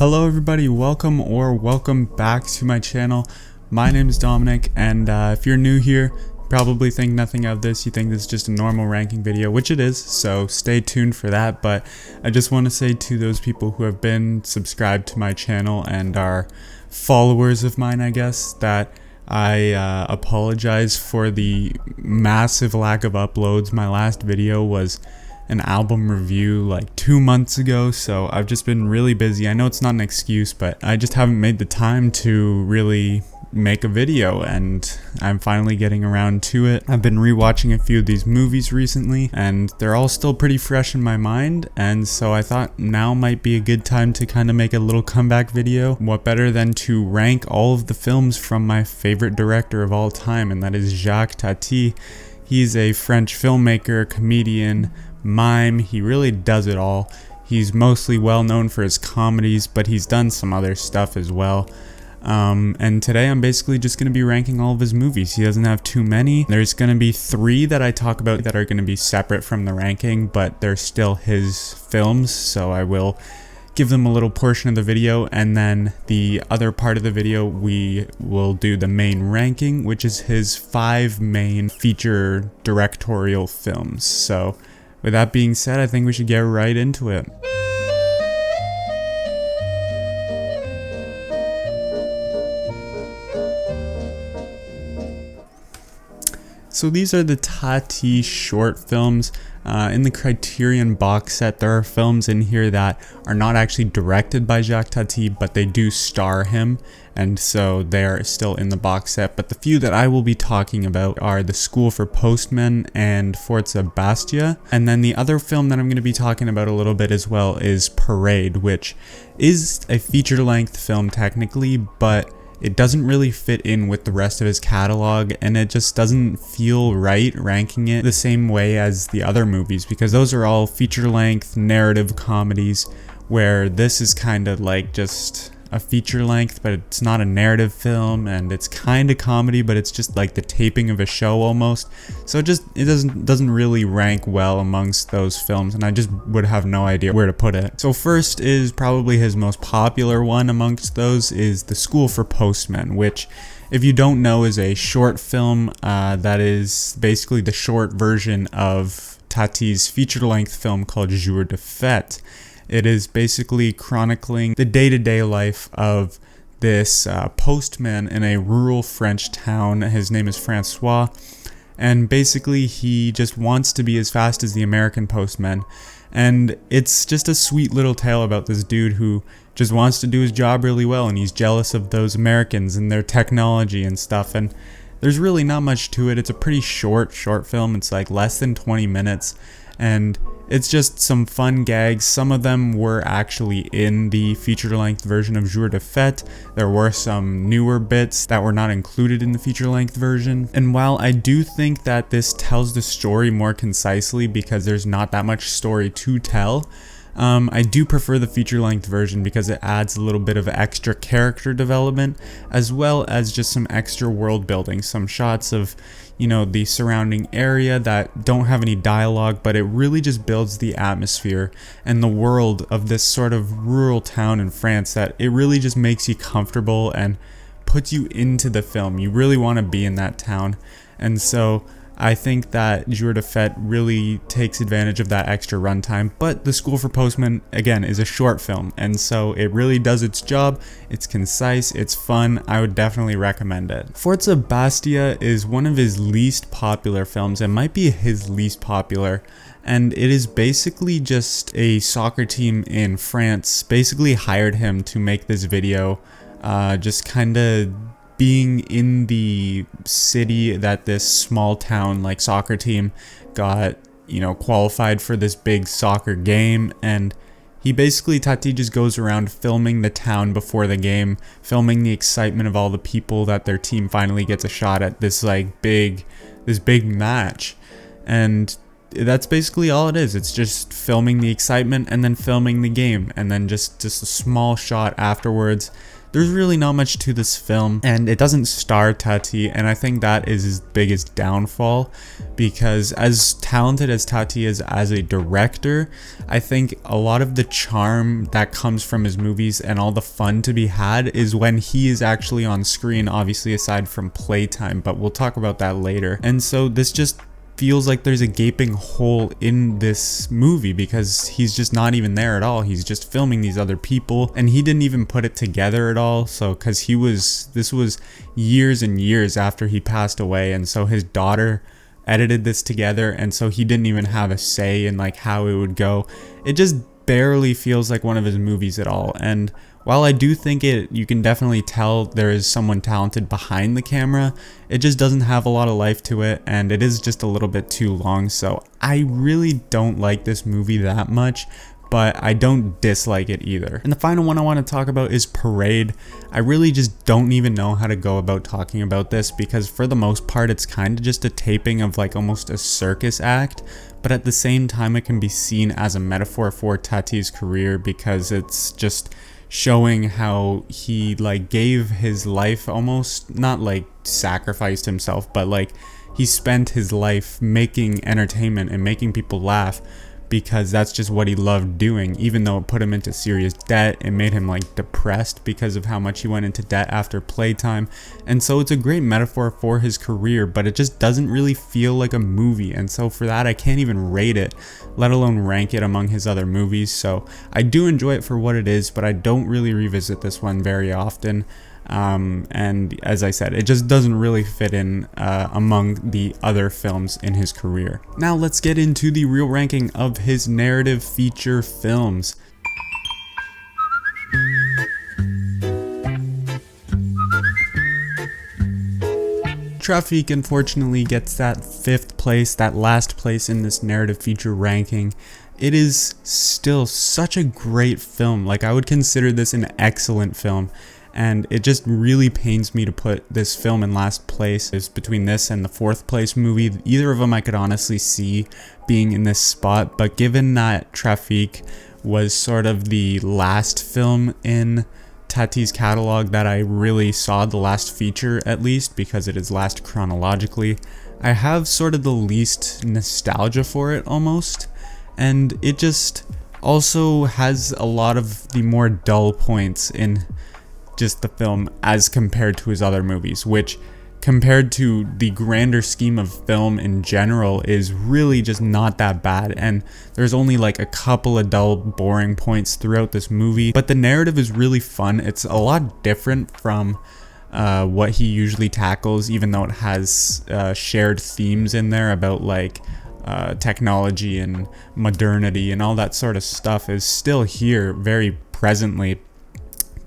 Hello everybody, welcome back to my channel. My name is Dominic, and if you're new here, you probably think nothing of this. You think this is just a normal ranking video, which it is, so stay tuned for that. But I just want to say to those people who have been subscribed to my channel and are followers of mine, I guess, that I apologize for the massive lack of uploads. My last video was an album review like 2 months ago, so I've just been really busy. I know it's not an excuse, but I just haven't made the time to really make a video, and I'm finally getting around to it. I've been rewatching a few of these movies recently, and they're all still pretty fresh in my mind, and so I thought now might be a good time to kind of make a little comeback video. What better than to rank all of the films from my favorite director of all time, and that is Jacques Tati. He's a French filmmaker, comedian, mime. He really does it all. He's mostly well known for his comedies, but he's done some other stuff as well. And today I'm basically just going to be ranking all of his movies. He doesn't have too many. There's going to be 3 that I talk about that are going to be separate from the ranking, but they're still his films, so I will give them a little portion of the video, and then the other part of the video we will do the main ranking, which is his 5 main feature directorial films. So with that being said, I think we should get right into it. So these are the Tati short films. In the Criterion box set, there are films in here that are not actually directed by Jacques Tati, but they do star him, and so they're still in the box set. But the few that I will be talking about are The School for Postmen and Forza Bastia. And then the other film that I'm going to be talking about a little bit as well is Parade, which is a feature-length film technically, but it doesn't really fit in with the rest of his catalog, and it just doesn't feel right ranking it the same way as the other movies, because those are all feature-length narrative comedies, where this is kind of like just a feature-length, but it's not a narrative film, and it's kind of comedy, but it's just like the taping of a show almost. So it doesn't really rank well amongst those films, and I just would have no idea where to put it. So first is probably his most popular one amongst those is The School for Postmen, which, if you don't know, is a short film that is basically the short version of Tati's feature-length film called Jour de Fête. It is basically chronicling the day-to-day life of this postman in a rural French town. His name is Francois, and basically he just wants to be as fast as the American postmen. And it's just a sweet little tale about this dude who just wants to do his job really well, and he's jealous of those Americans and their technology and stuff. And there's really not much to it. It's a pretty short film. It's like less than 20 minutes. And it's just some fun gags. Some of them were actually in the feature-length version of Jour de Fête. There were some newer bits that were not included in the feature-length version. And while I do think that this tells the story more concisely because there's not that much story to tell, I do prefer the feature-length version because it adds a little bit of extra character development, as well as just some extra world building, some shots of, you know, the surrounding area that don't have any dialogue, but it really just builds the atmosphere and the world of this sort of rural town in France, that it really just makes you comfortable and puts you into the film. You really want to be in that town. And so I think that Jour de Fête really takes advantage of that extra runtime, but The School for Postmen, again, is a short film, and so it really does its job. It's concise, it's fun. I would definitely recommend it. Forza Bastia is one of his least popular films. It might be his least popular, and it is basically just a soccer team in France basically hired him to make this video, just kind of being in the city that this small town like soccer team got, you know, qualified for this big soccer game. And Tati just goes around filming the town before the game, filming the excitement of all the people that their team finally gets a shot at this big match. And that's basically all it is. It's just filming the excitement and then filming the game, and then just a small shot afterwards there's really not much to this film, and it doesn't star Tati, and I think that is his biggest downfall, because as talented as Tati is as a director, I think a lot of the charm that comes from his movies and all the fun to be had is when he is actually on screen, obviously aside from playtime, but we'll talk about that later. And so this just feels like there's a gaping hole in this movie because he's just not even there at all. He's just filming these other people, and he didn't even put it together at all. So because this was years and years after he passed away, and so his daughter edited this together, and so he didn't even have a say in like how it would go. It just barely feels like one of his movies at all. And while I do think you can definitely tell there is someone talented behind the camera, it just doesn't have a lot of life to it, and it is just a little bit too long. So I really don't like this movie that much, but I don't dislike it either. And the final one I want to talk about is Parade. I really just don't even know how to go about talking about this, because for the most part it's kind of just a taping of like almost a circus act, but at the same time it can be seen as a metaphor for Tati's career, because it's just showing how he like gave his life, almost not like sacrificed himself, but like he spent his life making entertainment and making people laugh, because that's just what he loved doing. Even though it put him into serious debt, it made him like depressed because of how much he went into debt after playtime. And so it's a great metaphor for his career, but it just doesn't really feel like a movie. And so for that, I can't even rate it, let alone rank it among his other movies. So I do enjoy it for what it is, but I don't really revisit this one very often. And as I said, it just doesn't really fit in among the other films in his career. Now let's get into the real ranking of his narrative feature films. Trafic unfortunately gets that 5th place, that last place in this narrative feature ranking. It is still such a great film. Like, I would consider this an excellent film, and it just really pains me to put this film in last place. It's between this and the 4th place movie. Either of them I could honestly see being in this spot, but given that Trafic was sort of the last film in Tati's catalog that I really saw, the last feature at least, because it is last chronologically, I have sort of the least nostalgia for it almost, and it just also has a lot of the more dull points in just the film as compared to his other movies, which compared to the grander scheme of film in general is really just not that bad. And there's only like a couple of dull, boring points throughout this movie, but the narrative is really fun. It's a lot different from what he usually tackles, even though it has shared themes in there about like technology and modernity and all that sort of stuff is still here very presently,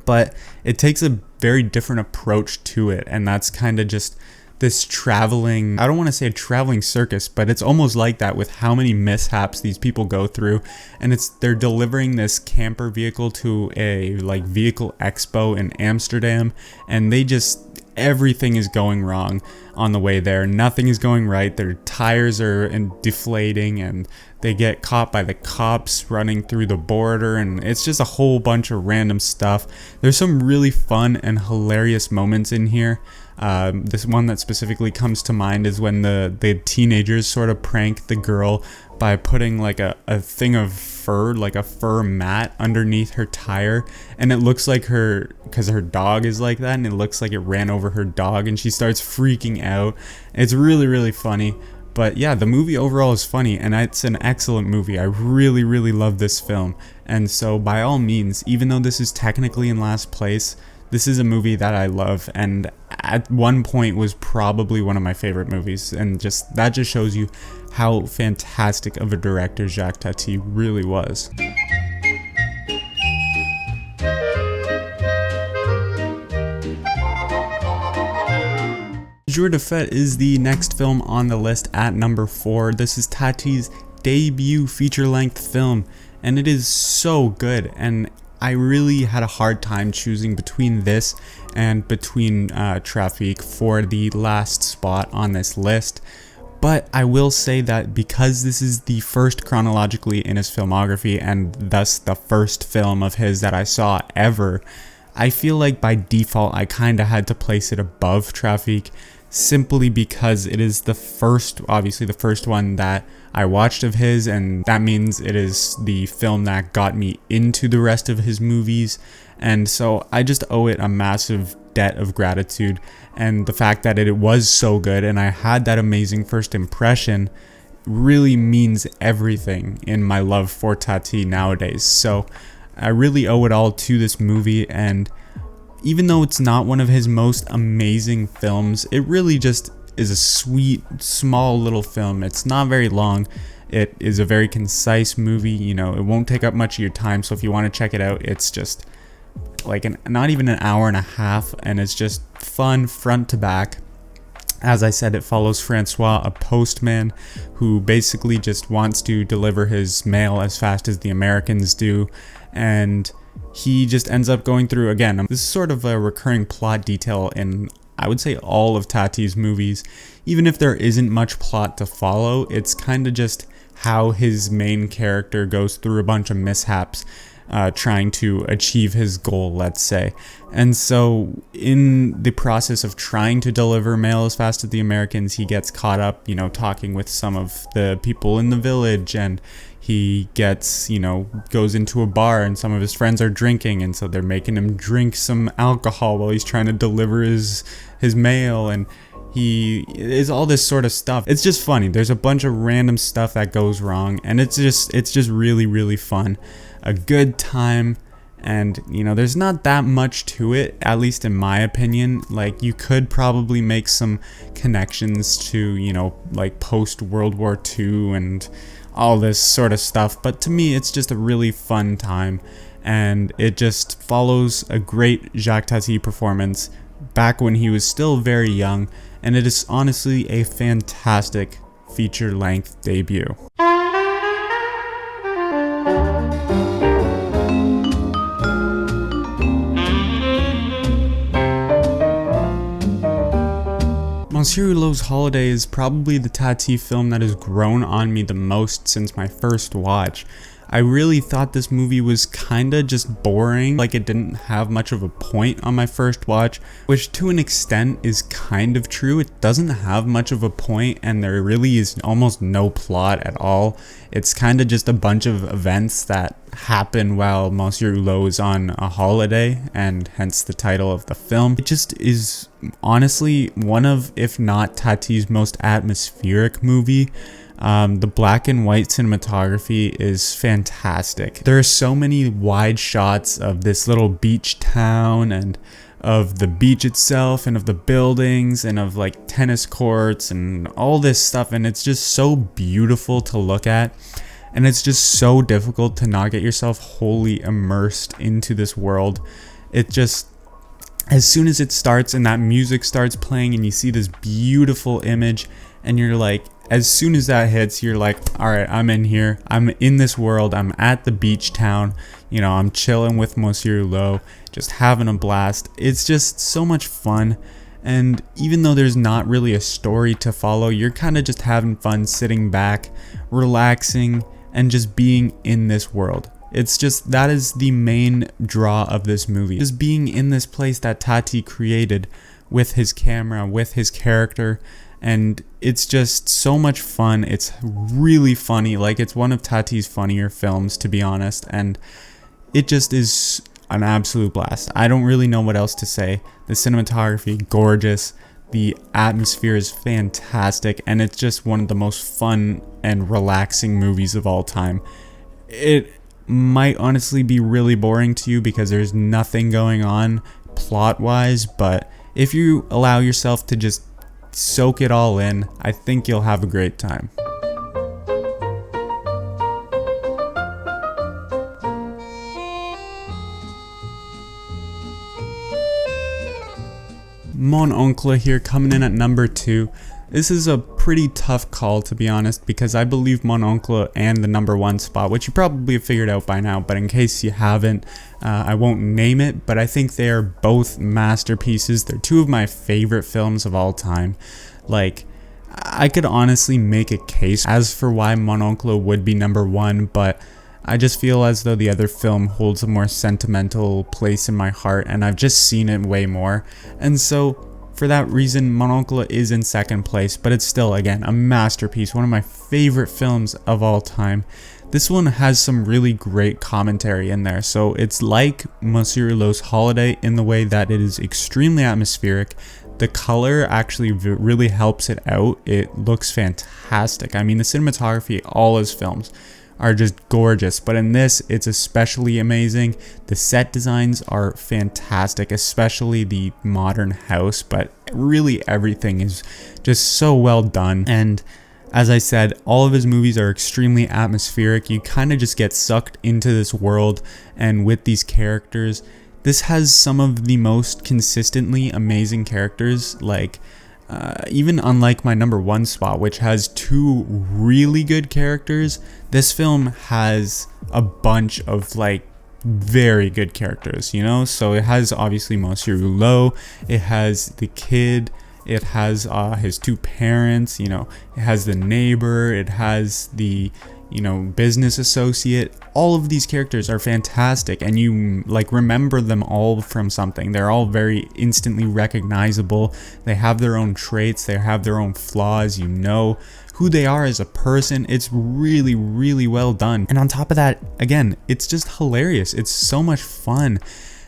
but it takes a very different approach to it, and that's kind of just this traveling, I don't want to say a traveling circus, but it's almost like that with how many mishaps these people go through. And they're delivering this camper vehicle to a like vehicle expo in Amsterdam, and everything is going wrong on the way there. Nothing is going right. Their tires are deflating, and they get caught by the cops running through the border, and it's just a whole bunch of random stuff. There's some really fun and hilarious moments in here. This one that specifically comes to mind is when the teenagers sort of prank the girl by putting like a thing of fur, like a fur mat underneath her tire, and it looks like because her dog is like that, and it looks like it ran over her dog, and she starts freaking out. It's really, really funny. But yeah, the movie overall is funny, and it's an excellent movie. I really, really love this film. And so by all means, even though this is technically in last place, this is a movie that I love, and at one point was probably one of my favorite movies. And that just shows you how fantastic of a director Jacques Tati really was. Jour de Fête is the next film on the list at number 4. This is Tati's debut feature-length film, and it is so good, and I really had a hard time choosing between this and between Trafic for the last spot on this list. But I will say that because this is the first chronologically in his filmography, and thus the first film of his that I saw ever, I feel like by default I kind of had to place it above Traffic, simply because it is obviously the first one that I watched of his, and that means it is the film that got me into the rest of his movies. And so I just owe it a massive debt of gratitude, and the fact that it was so good and I had that amazing first impression really means everything in my love for Tati nowadays. So I really owe it all to this movie, and even though it's not one of his most amazing films, it really just is a sweet, small little film. It's not very long. It is a very concise movie. You know, it won't take up much of your time. So if you want to check it out, it's just like not even an hour and a half, and it's just fun front to back. As I said, it follows Francois, a postman who basically just wants to deliver his mail as fast as the Americans do, and he just ends up going through, again, this is sort of a recurring plot detail in, I would say, all of Tati's movies. Even if there isn't much plot to follow, it's kind of just how his main character goes through a bunch of mishaps trying to achieve his goal, let's say. And so in the process of trying to deliver mail as fast as the Americans, he gets caught up, talking with some of the people in the village, and he gets, goes into a bar and some of his friends are drinking, and so they're making him drink some alcohol while he's trying to deliver his mail, and he is all this sort of stuff. It's just funny. There's a bunch of random stuff that goes wrong, and it's just really, really fun. A good time, and there's not that much to it, at least in my opinion. Like, you could probably make some connections to, like post World War II and all this sort of stuff, but to me it's just a really fun time, and it just follows a great Jacques Tati performance back when he was still very young, and it is honestly a fantastic feature-length debut. Monsieur Hulot's Holiday is probably the Tati film that has grown on me the most since my first watch. I really thought this movie was kinda just boring, like it didn't have much of a point on my first watch, which to an extent is kind of true. It doesn't have much of a point, and there really is almost no plot at all. It's kinda just a bunch of events that happen while Monsieur Hulot is on a holiday, and hence the title of the film. It just is honestly one of, if not Tati's most atmospheric movie. The black and white cinematography is fantastic. There are so many wide shots of this little beach town, and of the beach itself, and of the buildings, and of like tennis courts and all this stuff, and it's just so beautiful to look at, and it's just so difficult to not get yourself wholly immersed into this world. It just, as soon as it starts and that music starts playing and you see this beautiful image, and you're like, as soon as that hits, you're like, all right, I'm in here. I'm in this world. I'm at the beach town. I'm chilling with Monsieur Hulot, just having a blast. It's just so much fun. And even though there's not really a story to follow, you're kind of just having fun, sitting back, relaxing, and just being in this world. It's just, that is the main draw of this movie. Just being in this place that Tati created with his camera, with his character. And it's just so much fun. It's really funny. Like, it's one of Tati's funnier films, to be honest. And it just is an absolute blast. I don't really know what else to say. The cinematography, gorgeous. The atmosphere is fantastic. And it's just one of the most fun and relaxing movies of all time. It might honestly be really boring to you because there's nothing going on plot-wise. But if you allow yourself to just soak it all in, I think you'll have a great time. Mon Oncle here, coming in at number 2. This is a pretty tough call, to be honest, because I believe Mon Oncle and the number 1 spot, which you probably have figured out by now, but in case you haven't, I won't name it, but I think they are both masterpieces. They're 2 of my favorite films of all time. Like, I could honestly make a case as for why Mon Oncle would be number 1, but I just feel as though the other film holds a more sentimental place in my heart, and I've just seen it way more. And so for that reason, Mon Oncle is in second place, but it's still, again, a masterpiece, one of my favorite films of all time. This one has some really great commentary in there. So it's like Monsieur Hulot's Holiday in the way that it is extremely atmospheric. The color actually really helps it out. It looks fantastic. I mean, the cinematography, all his films are just gorgeous, but in this, it's especially amazing. The set designs are fantastic, especially the modern house, but really everything is just so well done. And as I said, all of his movies are extremely atmospheric. You kind of just get sucked into this world and with these characters. This has some of the most consistently amazing characters, like even unlike my number one spot, which has two really good characters, this film has a bunch of like very good characters, you know? So it has obviously Monsieur Hulot, it has the kid, it has his two parents, you know, it has the neighbor, it has the, you know, business associate. All of these characters are fantastic, and you like remember them all from something. They're all very instantly recognizable. They have their own traits, they have their own flaws, you know who they are as a person. It's really, really well done. And on top of that, again, it's just hilarious. It's so much fun,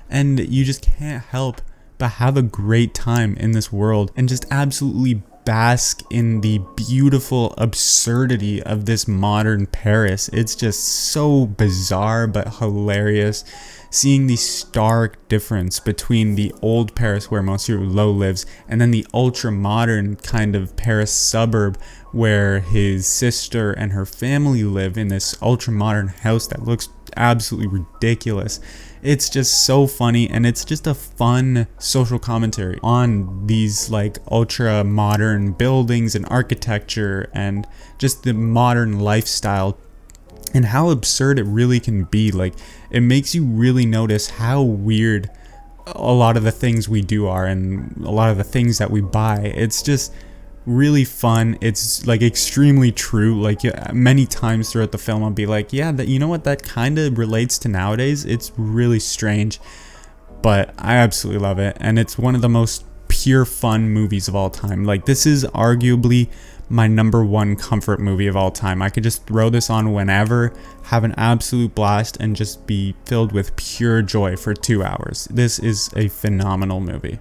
and you just can't help but have a great time in this world and just absolutely bask in the beautiful absurdity of this modern Paris. It's just so bizarre but hilarious, seeing the stark difference between the old Paris where Monsieur Hulot lives and then the ultra modern kind of Paris suburb where his sister and her family live in this ultra modern house that looks absolutely ridiculous. It's just so funny, and it's just a fun social commentary on these like ultra modern buildings and architecture and just the modern lifestyle and how absurd it really can be. Like, it makes you really notice how weird a lot of the things we do are and a lot of the things that we buy. It's just really fun. It's like extremely true. Like many times throughout the film I'll be like, yeah, that, you know what, that kind of relates to nowadays. It's really strange, but I absolutely love it, and it's one of the most pure fun movies of all time. Like, this is arguably my number one comfort movie of all time. I could just throw this on whenever, have an absolute blast, and just be filled with pure joy for 2 hours. This is a phenomenal movie.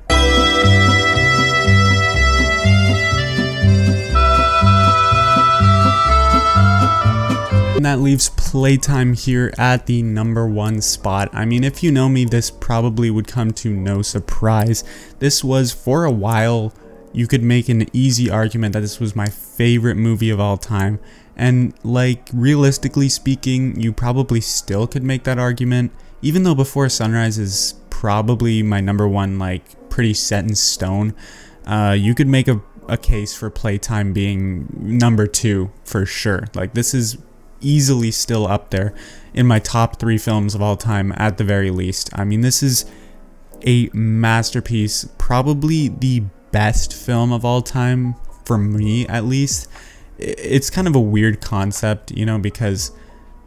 And that leaves Playtime here at the number one spot. I mean, if you know me, this probably would come to no surprise. This was, for a while, you could make an easy argument that this was my favorite movie of all time. And like, realistically speaking, you probably still could make that argument, even though Before Sunrise is probably my number one, like, pretty set in stone. You could make a case for Playtime being number two for sure. Like, this is easily still up there in my top 3 films of all time at the very least. I mean, this is a masterpiece, probably the best film of all time for me, at least. It's kind of a weird concept, you know, because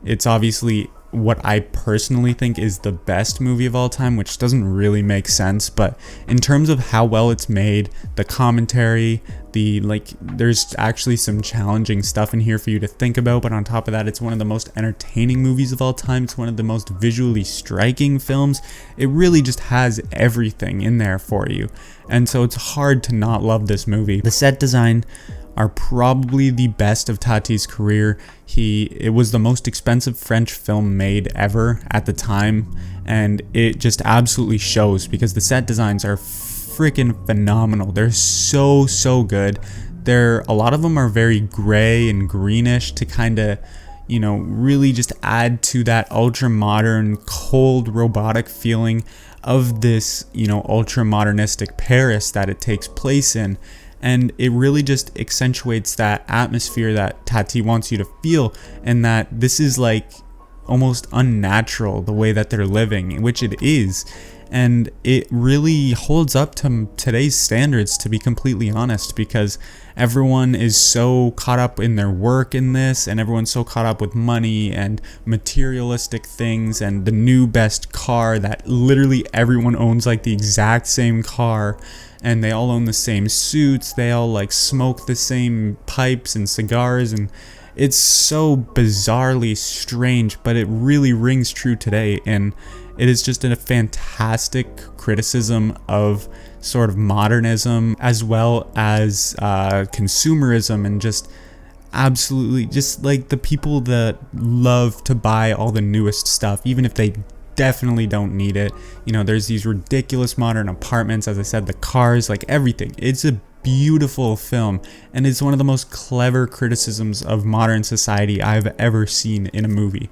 it's obviously what I personally think is the best movie of all time, which doesn't really make sense. But in terms of how well it's made, the commentary, there's actually some challenging stuff in here for you to think about, but on top of that, it's one of the most entertaining movies of all time. It's one of the most visually striking films. It really just has everything in there for you, and so it's hard to not love this movie. The set design are probably the best of Tati's career. It was the most expensive French film made ever at the time, and it just absolutely shows because the set designs are freaking phenomenal. They're so good. A lot of them are very gray and greenish to kind of, you know, really just add to that ultra modern, cold, robotic feeling of this, you know, ultra modernistic Paris that it takes place in. And it really just accentuates that atmosphere that Tati wants you to feel, and that this is like almost unnatural the way that they're living, which it is. And it really holds up to today's standards, to be completely honest, because everyone is so caught up in their work in this, and everyone's so caught up with money and materialistic things and the new best car that literally everyone owns, like the exact same car, and they all own the same suits, they all like smoke the same pipes and cigars, and it's so bizarrely strange, but it really rings true today. And it is just a fantastic criticism of sort of modernism, as well as consumerism, and just absolutely just like the people that love to buy all the newest stuff, even if they definitely don't need it. You know, there's these ridiculous modern apartments, as I said, the cars, like everything. It's a beautiful film, and it's one of the most clever criticisms of modern society I've ever seen in a movie.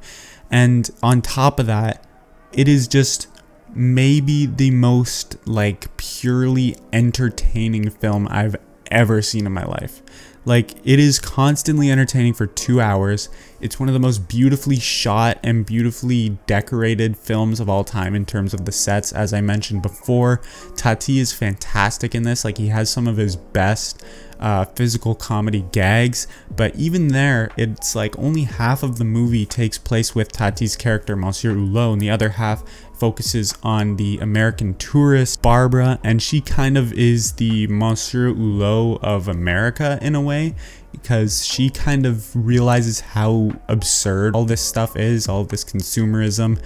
And on top of that, it is just maybe the most like purely entertaining film I've ever seen in my life. Like, it is constantly entertaining for 2 hours. It's one of the most beautifully shot and beautifully decorated films of all time in terms of the sets. As I mentioned before, Tati is fantastic in this. Like, he has some of his best physical comedy gags, but even there, it's like only half of the movie takes place with Tati's character Monsieur Hulot, and the other half focuses on the American tourist Barbara, and she kind of is the Monsieur Hulot of America in a way, because she kind of realizes how absurd all this stuff is, all this consumerism,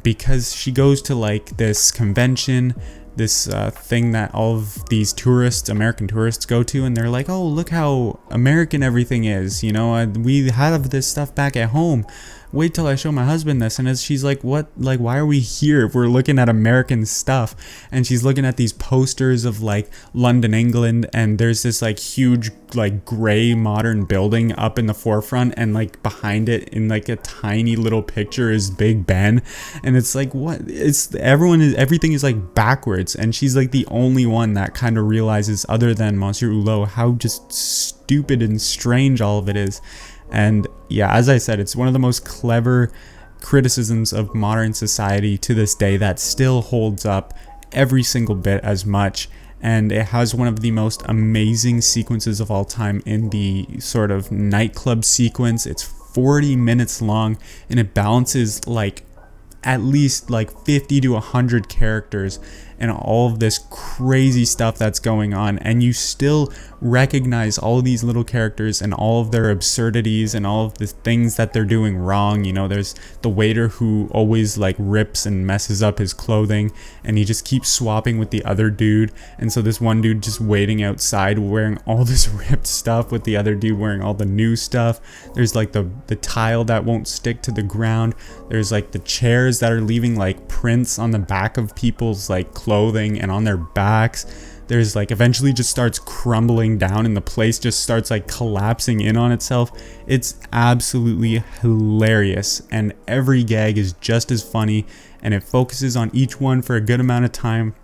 because she goes to like this convention, this thing that all of these tourists, American tourists, go to, and they're like, oh, look how American everything is, you know, we have this stuff back at home. Wait till I show my husband this. And as she's like, what, like, why are we here if we're looking at American stuff? And she's looking at these posters of like London, England, and there's this like huge like gray modern building up in the forefront, and like behind it in like a tiny little picture is Big Ben. And it's like, what, it's everything is like backwards, and she's like the only one that kind of realizes, other than Monsieur Hulot, how just stupid and strange all of it is. And yeah, as I said, it's one of the most clever criticisms of modern society to this day that still holds up every single bit as much. And it has one of the most amazing sequences of all time in the sort of nightclub sequence. It's 40 minutes long, and it balances like at least like 50 to 100 characters and all of this crazy stuff that's going on, and you still recognize all of these little characters and all of their absurdities and all of the things that they're doing wrong. You know, there's the waiter who always like rips and messes up his clothing, and he just keeps swapping with the other dude, and so this one dude just waiting outside wearing all this ripped stuff with the other dude wearing all the new stuff. There's like the tile that won't stick to the ground. There's like the chairs that are leaving like prints on the back of people's like clothing and on their backs. There's like eventually just starts crumbling down, and the place just starts like collapsing in on itself. It's absolutely hilarious, and every gag is just as funny, and it focuses on each one for a good amount of time.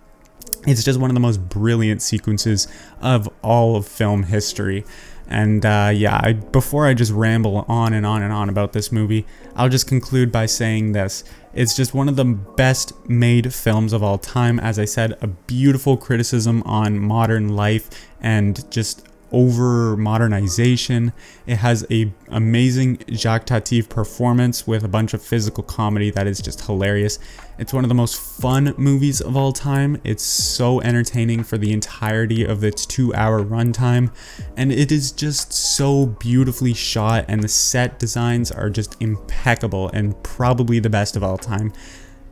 It's just one of the most brilliant sequences of all of film history. And yeah, before I just ramble on and on and on about this movie, I'll just conclude by saying this. It's just one of the best made films of all time. As I said, a beautiful criticism on modern life and just over modernization. It has a amazing Jacques Tati performance with a bunch of physical comedy that is just hilarious. It's one of the most fun movies of all time. It's so entertaining for the entirety of its 2-hour runtime, and it is just so beautifully shot, and the set designs are just impeccable and probably the best of all time.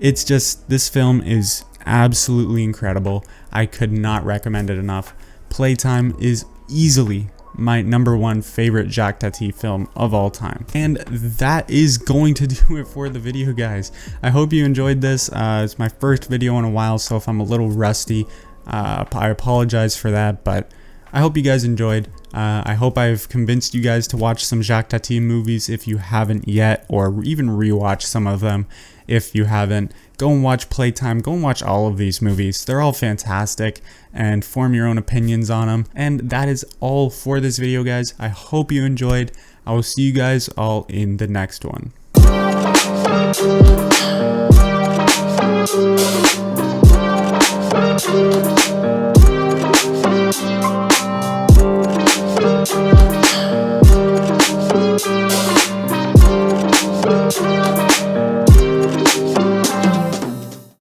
It's just, this film is absolutely incredible. I could not recommend it enough. Playtime is easily my #1 favorite Jacques Tati film of all time. And that is going to do it for the video, guys. I hope you enjoyed this. It's my first video in a while, so if I'm a little rusty, I apologize for that, but I hope you guys enjoyed. I hope I've convinced you guys to watch some Jacques Tati movies if you haven't yet, or even rewatch some of them if you haven't. Go and watch Playtime. Go and watch all of these movies. They're all fantastic, and form your own opinions on them. And that is all for this video, guys. I hope you enjoyed. I will see you guys all in the next one.